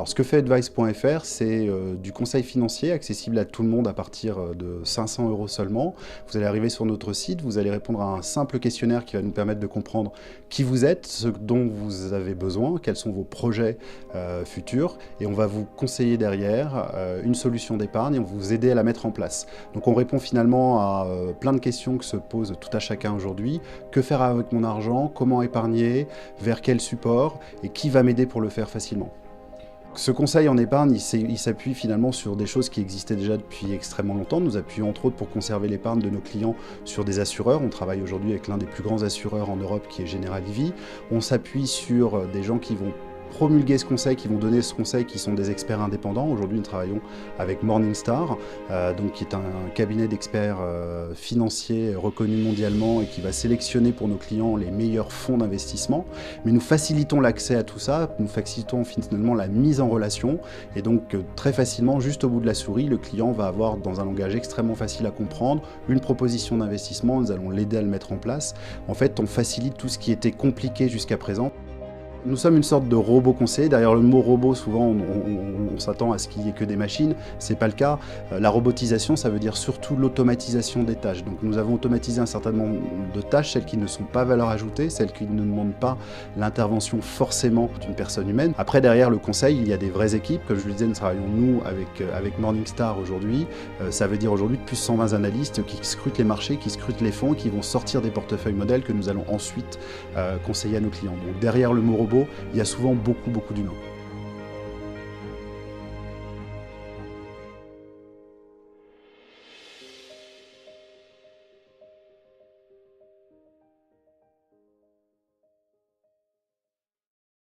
Alors, ce que fait Advice.fr, c'est du conseil financier accessible à tout le monde à partir de 500 € seulement. Vous allez arriver sur notre site, vous allez répondre à un simple questionnaire qui va nous permettre de comprendre qui vous êtes, ce dont vous avez besoin, quels sont vos projets futurs, et on va vous conseiller derrière une solution d'épargne et on va vous aider à la mettre en place. Donc on répond finalement à plein de questions que se pose tout à chacun aujourd'hui. Que faire avec mon argent? Comment épargner? Vers quel support? Et qui va m'aider pour le faire facilement? Ce conseil en épargne, il s'appuie finalement sur des choses qui existaient déjà depuis extrêmement longtemps. Nous appuyons entre autres pour conserver l'épargne de nos clients sur des assureurs. On travaille aujourd'hui avec l'un des plus grands assureurs en Europe qui est Generali Vie. On s'appuie sur des gens qui vont promulguer ce conseil, qui vont donner ce conseil, qui sont des experts indépendants. Aujourd'hui, nous travaillons avec Morningstar, qui est un cabinet d'experts financiers reconnu mondialement et qui va sélectionner pour nos clients les meilleurs fonds d'investissement. Mais nous facilitons l'accès à tout ça, nous facilitons finalement la mise en relation et donc très facilement, juste au bout de la souris, le client va avoir dans un langage extrêmement facile à comprendre une proposition d'investissement. Nous allons l'aider à le mettre en place. En fait, on facilite tout ce qui était compliqué jusqu'à présent. Nous sommes une sorte de robot conseiller. Derrière le mot robot, souvent on s'attend à ce qu'il n'y ait que des machines. Ce n'est pas le cas. La robotisation, ça veut dire surtout l'automatisation des tâches. Donc nous avons automatisé un certain nombre de tâches, celles qui ne sont pas valeur ajoutée, celles qui ne demandent pas l'intervention forcément d'une personne humaine. Après, derrière le conseil, il y a des vraies équipes. Comme je le disais, nous travaillons nous avec Morningstar aujourd'hui. Ça veut dire aujourd'hui plus de 120 analystes qui scrutent les marchés, qui scrutent les fonds, qui vont sortir des portefeuilles modèles que nous allons ensuite conseiller à nos clients. Donc derrière le mot robot, il y a souvent beaucoup d'humains.